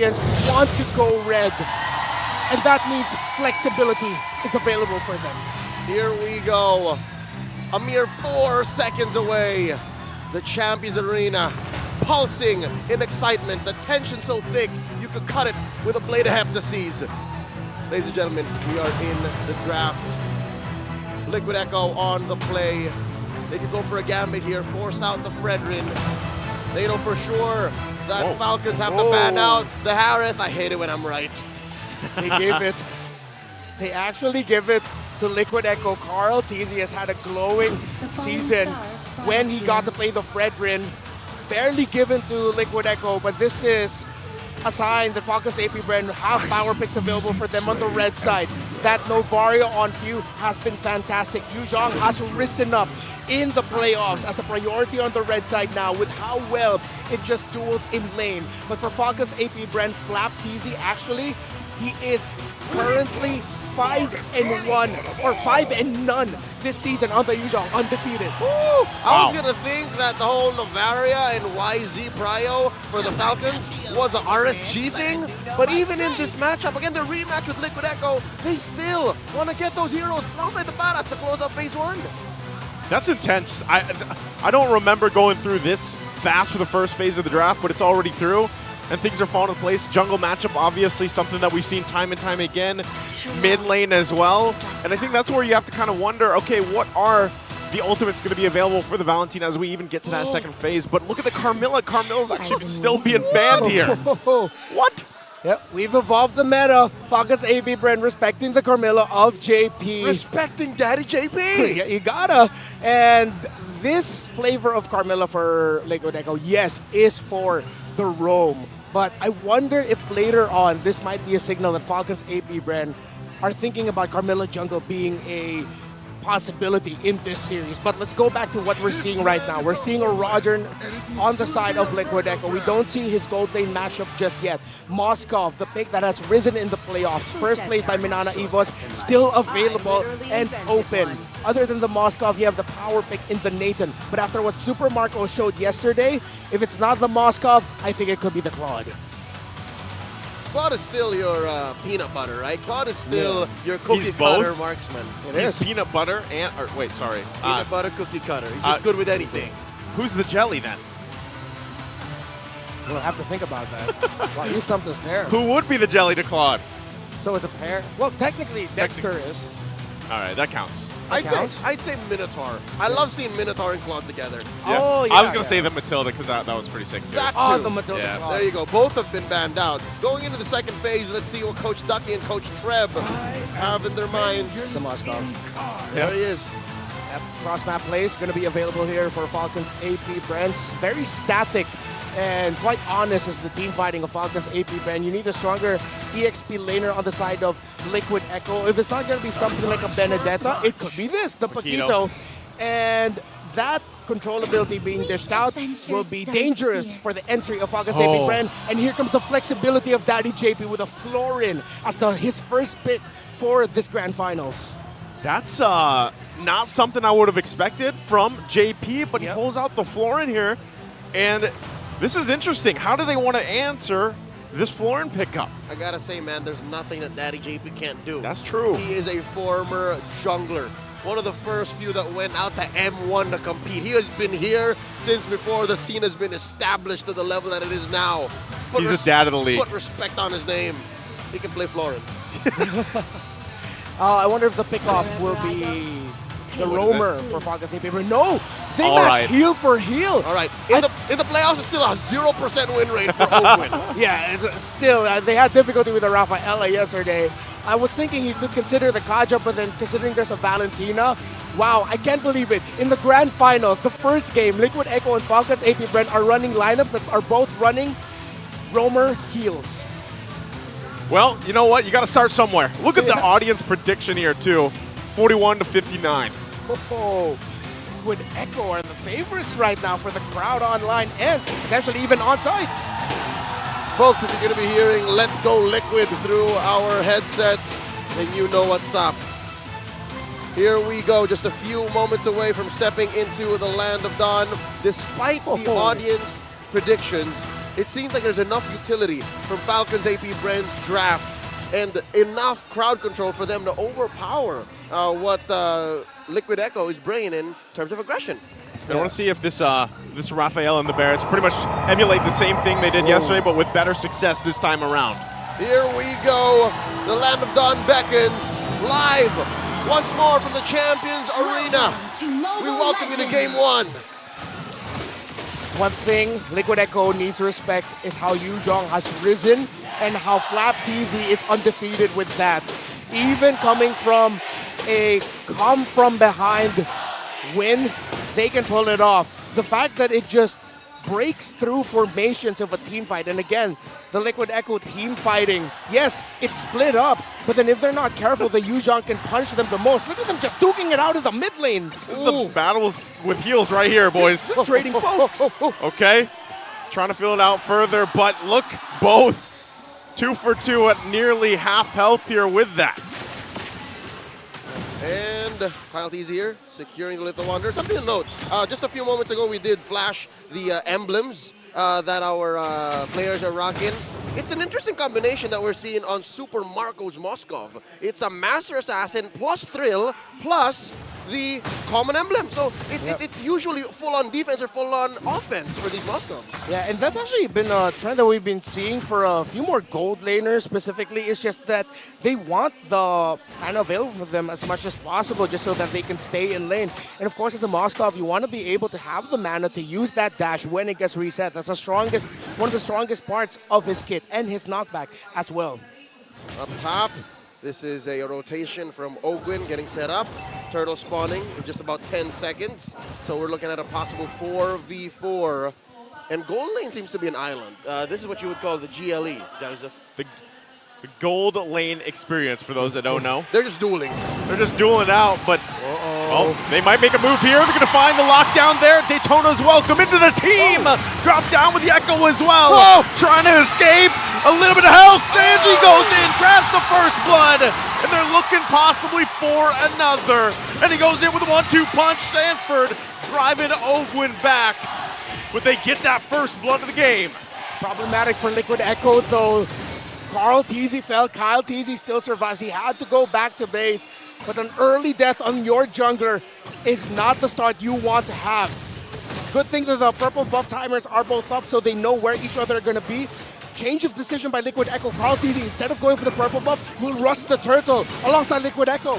want to go red, and that means flexibility is available for them. Here we go. A mere 4 seconds away. The Champions Arena pulsing in excitement. The tension so thick you could cut it with a blade of heptases. Ladies and gentlemen, we are in the draft. Liquid Echo on the play. They could go for a gambit here, force out the Fredrin. They know for sure that Falcons have to ban out the Harith. I hate it when I'm right. They give it. They actually give it to Liquid Echo. Carl TZ has had a glowing season when he got to play the Fredrin. Barely given to Liquid Echo, but this is a sign that Falcons AP.Bren have power picks available for them on the red side. That Novario on Few has been fantastic. Yu Zhong has risen up in the playoffs as a priority on the red side now with how well it just duels in lane. But for Falcons AP.Bren, Flap TZ actually, he is currently 5-1 or 5-0 this season on the Yu Zhong, undefeated. I was gonna think that the whole Novaria and YZ Prio for the Falcons was a RSG thing, but even in this matchup, again the rematch with Liquid Echo, they still want to get those heroes outside the barracks to close up phase 1. That's intense. I don't remember going through this fast for the first phase of the draft, but it's already through, and things are falling into place. Jungle matchup, obviously something that we've seen time and time again. Mid lane as well. And I think that's where you have to kind of wonder, okay, what are the ultimates going to be available for the Valentina as we even get to that second phase? But look at the Carmilla. Carmilla's actually still being banned here. What? Yep, we've evolved the meta. Falcons AP.Bren respecting the Carmilla of JP. Respecting Daddy JP! Yeah, you gotta. And this flavor of Carmilla for Liquid Echo, yes, is for the roam. But I wonder if later on this might be a signal that Falcons AP.Bren are thinking about Carmilla jungle being a possibility in this series. But let's go back to what we're seeing right now. We're seeing a Roger on the side of Liquid Echo. We don't see his gold lane matchup just yet. Moskov, the pick that has risen in the playoffs, first played by Minana Evos, still available and open. Other than the Moskov, you have the power pick in the Nathan. But after what Super Marco showed yesterday, if it's not the Moskov, I think it could be the Claude. Claude is still your peanut butter, right? Claude is still your cookie cutter marksman. He's peanut butter and, or wait, sorry. Peanut butter cookie cutter. He's just good with anything. Who's the jelly then? We'll have to think about that. Wow, you stumped us there. Who would be the jelly to Claude? So it's a pair? Well, technically, Dexter is. All right, that counts. I'd say Minotaur. I love seeing Minotaur and Claude together. Yeah. Oh, yeah. I was going to say the Matilda because that was pretty sick too. That Oh, too. the Matilda. Yeah. Claude. There you go. Both have been banned out. Going into the second phase, let's see what Coach Ducky and Coach Treb have in their minds. The Moskov. There he is. Yep. Cross-map plays going to be available here for Falcons AP.Bren. Very static and quite honest is the team fighting of Falcons AP.Bren. You need a stronger EXP laner on the side of Liquid Echo. If it's not going to be something like a Benedetta, it could be this, the Paquito. And that controllability being dished out will be dangerous for the entry of Falcons AP.Bren. And here comes the flexibility of Daddy JP with a Florin as his first pick for this Grand Finals. That's not something I would have expected from JP, but he pulls out the Florin here. And this is interesting. How do they want to answer this Florin pickup? I gotta say, man, there's nothing that Daddy JP can't do. That's true. He is a former jungler. One of the first few that went out to M1 to compete. He has been here since before the scene has been established to the level that it is now. He's a dad of the league. Put respect on his name. He can play Florin. I wonder if the pickoff will be the roamer for Falcons AP.Bren. No! They match heal for heal. All right. In the playoffs, it's still a 0% win rate for Oakwood. Yeah, it's still, they had difficulty with the Rafaela yesterday. I was thinking he could consider the Kaja, but then considering there's a Valentina, wow, I can't believe it. In the Grand Finals, the first game, Liquid Echo and Falcons AP.Bren are running lineups that are both running roamer heals. Well, you know what? You got to start somewhere. Look at the audience prediction here, too. 41-59. Oh, Liquid Echo are the favorites right now for the crowd online and potentially even on site. Folks, if you're going to be hearing Let's Go Liquid through our headsets, then you know what's up. Here we go, just a few moments away from stepping into the Land of Dawn. Despite the audience predictions, it seems like there's enough utility from Falcons AP.Bren's draft and enough crowd control for them to overpower what Liquid Echo is bringing in terms of aggression. I want to see if this Raphael and the Barretts pretty much emulate the same thing they did yesterday, but with better success this time around. Here we go. The Land of Dawn beckons live once more from the Champions Arena. We welcome you to Game 1. One thing Liquid Echo needs to respect is how Yuzhong has risen and how Flap TZ is undefeated with that. Even coming from a come from behind win, they can pull it off. The fact that it just breaks through formations of a team fight, and again, the Liquid Echo team fighting, yes, it's split up, but then if they're not careful, the Yuzhong can punch them the most. Look at them just duking it out in the mid lane. This is the battles with heels right here, boys. Trading folks. Okay, trying to fill it out further, but look, both 2 for 2 at nearly half health here with that. And Kyle TZ here, securing the Little Wanderer. Something to note, just a few moments ago we did flash the emblems that our players are rocking. It's an interesting combination that we're seeing on Super Marcos Moskov. It's a Master Assassin plus Thrill plus the common emblem. So it's usually full-on defense or full-on offense for these Moskovs. Yeah, and that's actually been a trend that we've been seeing for a few more gold laners specifically. It's just that they want the mana available for them as much as possible just so that they can stay in lane. And of course, as a Moskov, you want to be able to have the mana to use that dash when it gets reset. That's one of the strongest parts of his kit and his knockback as well. Up top, this is a rotation from Ogwin getting set up. Turtle spawning in just about 10 seconds. So we're looking at a possible 4v4. And gold lane seems to be an island. This is what you would call the GLE, Joseph. The gold lane experience, for those that don't know. They're just dueling. They're just dueling out, but oh, they might make a move here. They're going to find the lockdown there. Daytona's welcome into the team. Drop down with the Echo as well. Whoa! Trying to escape. A little bit of health. Sanji goes in, grabs the first blood, and they're looking possibly for another. And he goes in with a 1-2 punch. Sanford driving Ogwin back, but they get that first blood of the game. Problematic for Liquid Echo though. Carl TZ fell, Kyle TZ still survives. He had to go back to base, but an early death on your jungler is not the start you want to have. Good thing that the purple buff timers are both up so they know where each other are going to be. Change of decision by Liquid Echo. Carl TZ, instead of going for the purple buff, will rush the turtle alongside Liquid Echo.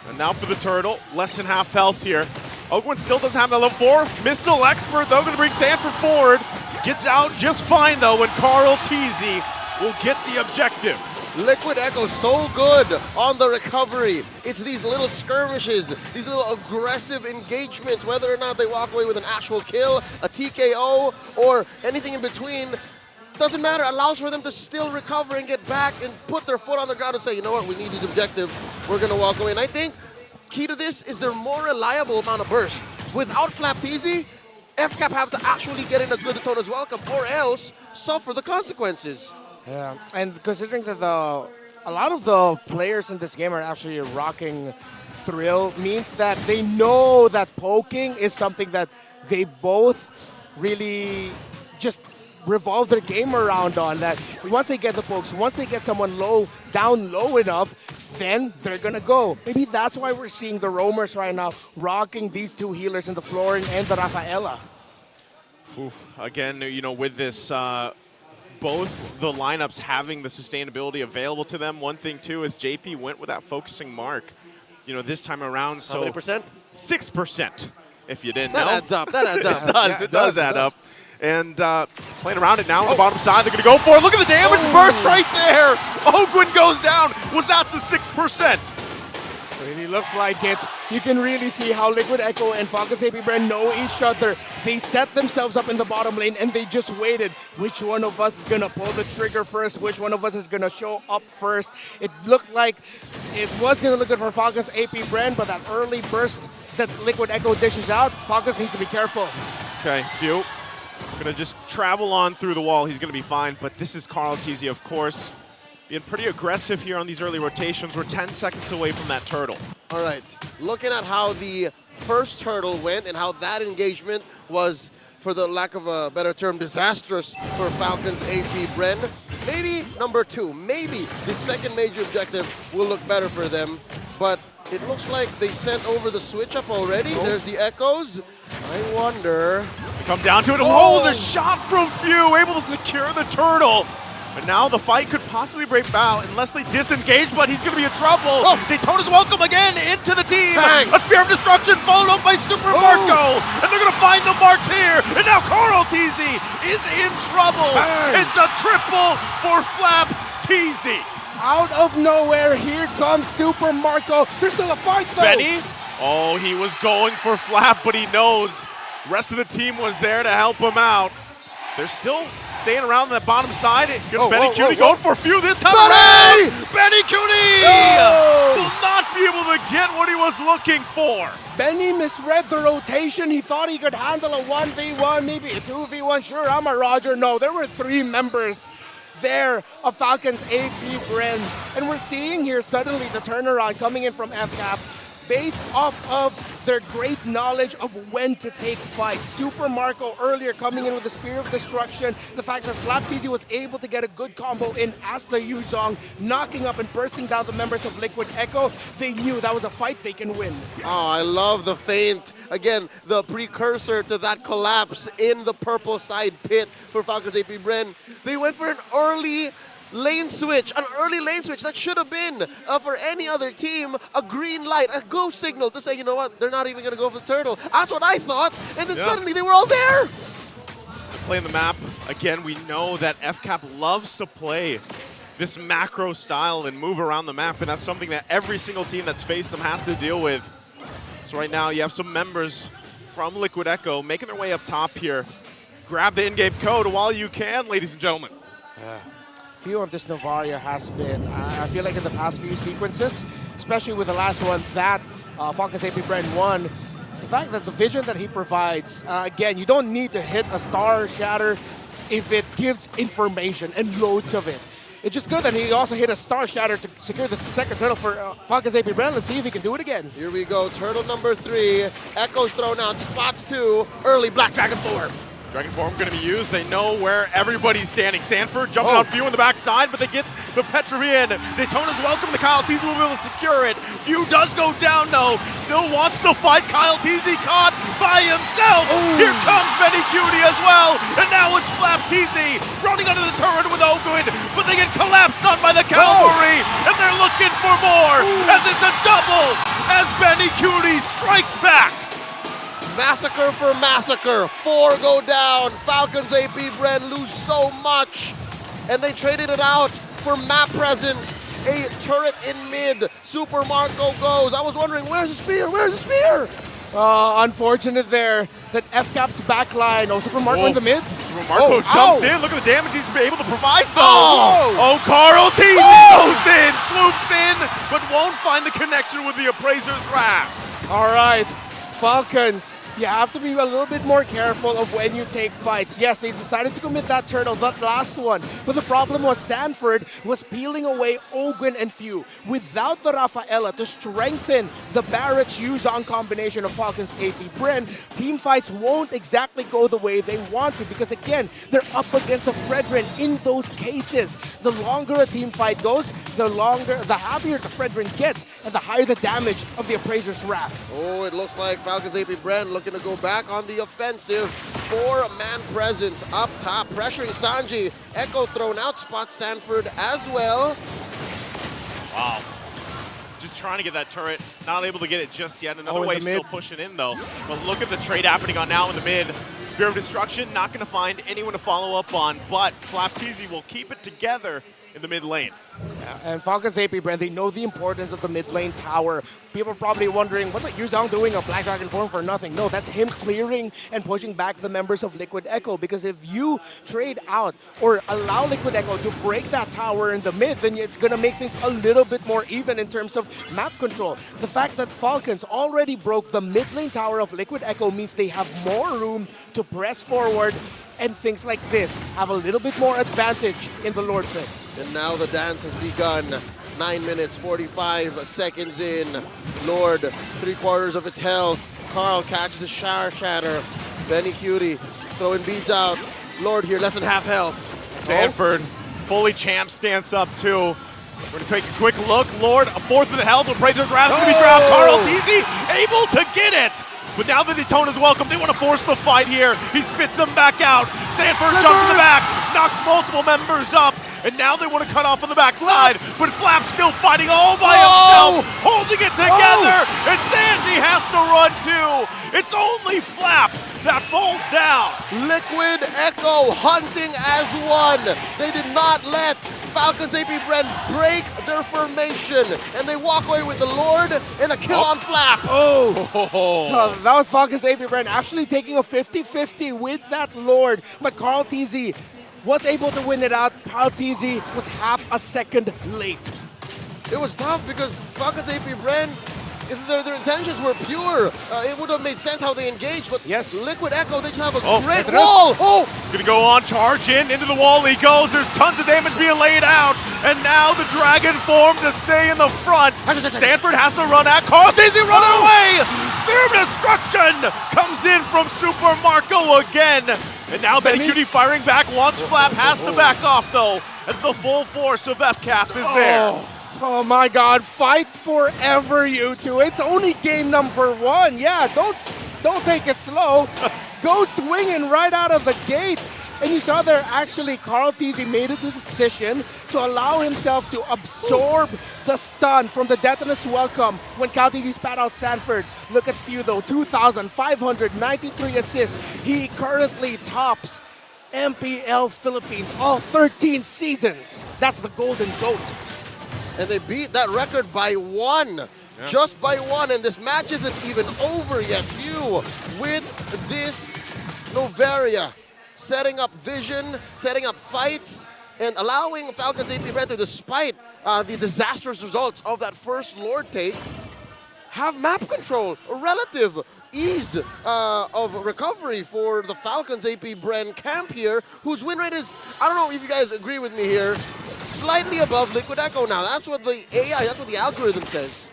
And now for the turtle, less than half health here. Ogwin still doesn't have that level 4. Missile expert though, going to bring Sanford forward. Gets out just fine though, when Carl TZ will get the objective. Liquid Echo so good on the recovery. It's these little skirmishes, these little aggressive engagements, whether or not they walk away with an actual kill, a TKO, or anything in between. Doesn't matter, allows for them to still recover and get back and put their foot on the ground and say, you know what, we need these objectives, we're gonna walk away. And I think key to this is their more reliable amount of burst. Without Flap TZ, FCAP have to actually get in a good Daytona's welcome or else suffer the consequences. Yeah, and considering that a lot of the players in this game are actually rocking Thrill, means that they know that poking is something that they both really just revolve their game around on. That once they get the pokes, once they get someone down low enough, then they're gonna go. Maybe that's why we're seeing the roamers right now rocking these two healers in the Florin and the Rafaela. Again, you know, with this, both the lineups having the sustainability available to them. One thing too is JP went with that focusing mark, you know, this time around. So how many percent? 6%, if you didn't that know. That adds up. That adds up. It does. It does add up. And playing around it now on the bottom side, they're going to go for it. Look at the damage burst right there. Ogwin goes down. Was that the 6%? Really looks like it. You can really see how Liquid Echo and Falcons AP.Bren know each other. They set themselves up in the bottom lane and they just waited. Which one of us is going to pull the trigger first? Which one of us is going to show up first? It looked like it was going to look good for Falcons AP.Bren, but that early burst that Liquid Echo dishes out, Falcons needs to be careful. Okay, Few. Going to just travel on through the wall. He's going to be fine, but this is Carl TZ, of course. Being pretty aggressive here on these early rotations. We're 10 seconds away from that turtle. All right, looking at how the first turtle went and how that engagement was for the lack of a better term, disastrous for Falcons AP.Bren. Maybe number 2, maybe the second major objective will look better for them, but it looks like they sent over the switch up already. There's the echoes. I wonder. Come down to it. Oh, the shot from Few, able to secure the turtle. And now the fight could possibly break out unless they disengage, but he's going to be in trouble. Daytona's welcome again into the team. Bang. A Spear of Destruction followed up by Super Marco. And they're going to find the marks here. And now Carl Teasy is in trouble. Bang. It's a triple for Flap Teasy. Out of nowhere, here comes Super Marco. There's still a fight though. Benny, oh, he was going for Flap, but he knows the rest of the team was there to help him out. They're still staying around that bottom side. Benny Cutie going for a few this time around. Benny Cutie will not be able to get what he was looking for. Benny misread the rotation. He thought he could handle a 1v1, maybe a 2v1. Sure, I'm a Roger. No, there were 3 members there of Falcons AP.Bren. And we're seeing here suddenly the turnaround coming in from FCAP based off of their great knowledge of when to take fights. Super Marco earlier coming in with the Spear of Destruction. The fact that Flap Teasy was able to get a good combo in as the Yuzong, knocking up and bursting down the members of Liquid Echo. They knew that was a fight they can win. Oh, I love the feint. Again, the precursor to that collapse in the purple side pit for Falcons AP.Bren. They went for an early lane switch, that should have been for any other team a green light, a go signal to say, you know what, they're not even going to go for the turtle. That's what I thought, and then suddenly they were all there. Playing the map, again, we know that FCAP loves to play this macro style and move around the map, and that's something that every single team that's faced them has to deal with. So right now you have some members from Liquid Echo making their way up top here. Grab the in-game code while you can, ladies and gentlemen. Few of this Novaria has been, I feel like in the past few sequences, especially with the last one that Falcons AP.Bren won, it's the fact that the vision that he provides, again, you don't need to hit a star shatter if it gives information and loads of it. It's just good that he also hit a star shatter to secure the second turtle for Falcons AP.Bren. Let's see if he can do it again. Here we go, turtle number 3, Echo's thrown out, spots 2, early Black Dragon 4. Dragon Form going to be used. They know where everybody's standing. Sanford jumping on Few on the backside, but they get the Petrovian. Daytona's welcome to Kyle Teasy, will be able to secure it. Few does go down, though. Still wants to fight. Kyle Teasy caught by himself. Here comes Benny Cutie as well. And now it's Flap Teasy running under the turret with Oakwood, but they get collapsed on by the cavalry. And they're looking for more as it's a double as Benny Cutie strikes back. Massacre for massacre. 4 go down. Falcons AP.Bren lose so much. And they traded it out for map presence. A turret in mid. Super Marco goes. I was wondering, where's the spear? Where's the spear? Unfortunate there that FCAP's backline. Super Marco in the mid. Super Marco jumps in. Look at the damage he's able to provide, though. Carl Teasy goes in, swoops in, but won't find the connection with the Appraiser's Wrath. All right, Falcons. You have to be a little bit more careful of when you take fights. Yes, they decided to commit that turtle, that last one. But the problem was Sanford was peeling away Ogwen and Few. Without the Rafaela to strengthen the Barrett-Yuzong combination of Falcons AP.Bren, team fights won't exactly go the way they want to because, again, they're up against a Fredrin in those cases. The longer a team fight goes, the happier the Fredrin gets and the higher the damage of the Appraiser's Wrath. Oh, it looks like Falcons AP.Bren looking to go back on the offensive. 4-man presence up top, pressuring Sanji. Echo thrown out, spots Sanford as well. Wow. Just trying to get that turret, not able to get it just yet. Another wave still pushing in, though. But look at the trade happening on now in the mid. Spear of Destruction, not going to find anyone to follow up on, but Flap Teasy will keep it together in the mid lane. Yeah, and Falcons AP.Bren, they know the importance of the mid lane tower. People are probably wondering, what's Yuzong doing a Black Dragon form for nothing? No, that's him clearing and pushing back the members of Liquid Echo, because if you trade out or allow Liquid Echo to break that tower in the mid, then it's going to make things a little bit more even in terms of map control. The fact that Falcons already broke the mid lane tower of Liquid Echo means they have more room to press forward, and things like this have a little bit more advantage in the Lord pit. And now the dance has begun. 9 minutes, 45 seconds in. Lord, 3/4 of its health. Carl catches the shower shatter. Benny Cutie Throwing beads out. Lord here, less than half health. Sanford, fully champ, stands up too. We're gonna take a quick look. Lord, a fourth of the health. Will Praetor grab. Gonna be grabbed. Carl TZ able to get it. But now that Daytona's welcome, they want to force the fight here. He spits them back out. Sanford jumps in the back, knocks multiple members up. And now they want to cut off on the backside. But Flap's still fighting all by himself, holding it together. And Sanji has to run too. It's only Flap that falls down. Liquid Echo hunting as one. They did not let Falcons AP.Bren break their formation, and they walk away with the Lord and a kill on Flap. Oh, that was Falcons AP.Bren actually taking a 50-50 with that Lord, but Carl TZ was able to win it out. Carl TZ was half a second late. It was tough because Falcons AP.Bren, if their intentions were pure, it would have made sense how they engaged, but yes, Liquid Echo, they just have a great Petros. wall. Oh! Gonna go on, charge into the wall he goes. There's tons of damage being laid out. And now the dragon form to stay in the front. Sanford has to run at Carl TZ running away. Spear of Destruction comes in from Super Marco again. And now Benny Cutie firing back. Launch Flap has to back off though, as the full force of FCAP is there. Oh my God, fight forever, you two. It's only game number 1. Yeah, don't take it slow. Go swinging right out of the gate. And you saw there actually Carl TZ made it the decision to allow himself to absorb the stun from the Detonus welcome when Carl TZ spat out Sanford. Look at Few though, 2,593 assists. He currently tops MPL Philippines all 13 seasons. That's the golden goat. And they beat that record by 1. Yeah. Just by 1, and this match isn't even over yet. Few with this Novaria, setting up vision, setting up fights, and allowing Falcons AP.Bren to, despite the disastrous results of that first Lord take, have map control, a relative ease of recovery for the Falcons AP.Bren camp here, whose win rate is, I don't know if you guys agree with me here, slightly above Liquid Echo now. That's what the AI, that's what the algorithm says.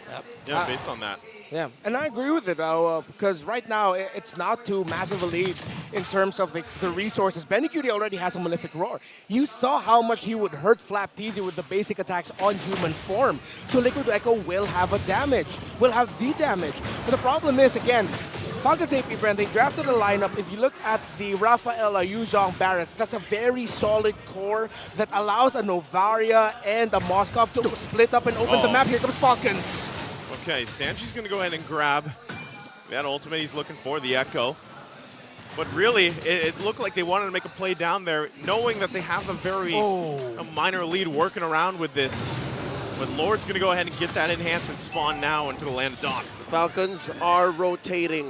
Yeah, based on that. Yeah, and I agree with it because right now it's not too massive a lead in terms of the resources. Benny Cutie already has a Malefic Roar. You saw how much he would hurt Flap TZ with the basic attacks on human form. So Liquid Echo will have the damage. But the problem is, again, Falcons AP.Bren, they drafted a lineup. If you look at the Rafaela, Yuzhong, Barretts, that's a very solid core that allows a Novaria and a Moskov to split up and open the map. Here comes Falcons. Okay, Sanji's going to go ahead and grab that ultimate he's looking for, the Echo. But really, it looked like they wanted to make a play down there, knowing that they have a very a minor lead working around with this. But Lord's going to go ahead and get that enhance and spawn now into the Land of Dawn. Falcons are rotating.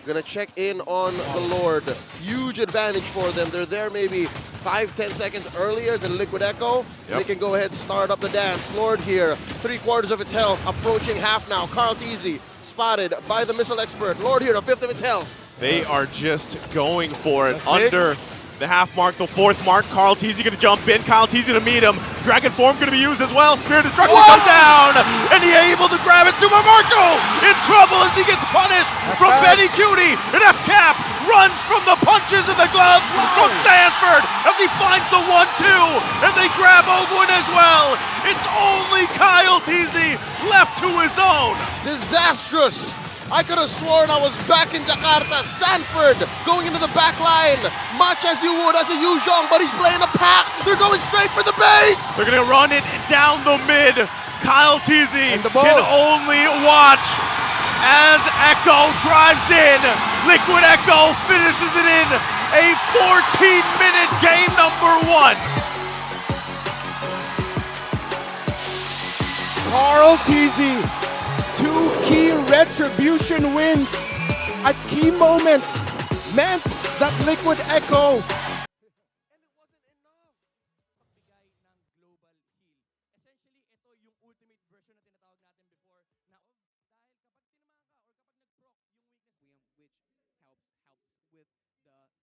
Gonna check in on the Lord. Huge advantage for them. They're there maybe 5-10 seconds earlier than Liquid Echo. They can go ahead and start up the dance. Lord here, 3/4 of its health, approaching half now. Carl TZ spotted by the missile expert. Lord here, 1/5 of its health. They are just going for it under the half mark, the 4th mark. Carl TZ gonna jump in. Kyle TZ to meet him. Dragon form gonna be used as well. Spear Destruction comes down, and he able to grab it. Super Marco in trouble as he gets punished from Benny Cutie. And FCAP runs from the punches of the gloves from Sanford as he finds the 1-2, and they grab Ogwin as well. It's only Kyle TZ left to his own. Disastrous. I could have sworn I was back in Jakarta. Sanford going into the back line, much as you would as a Yuzhong, but he's playing a pack. They're going straight for the base. They're going to run it down the mid. Kyle TZ can only watch as Echo drives in. Liquid Echo finishes it in a 14-minute game number 1. Carl TZ. 2 key retribution wins at key moments meant that Liquid Echo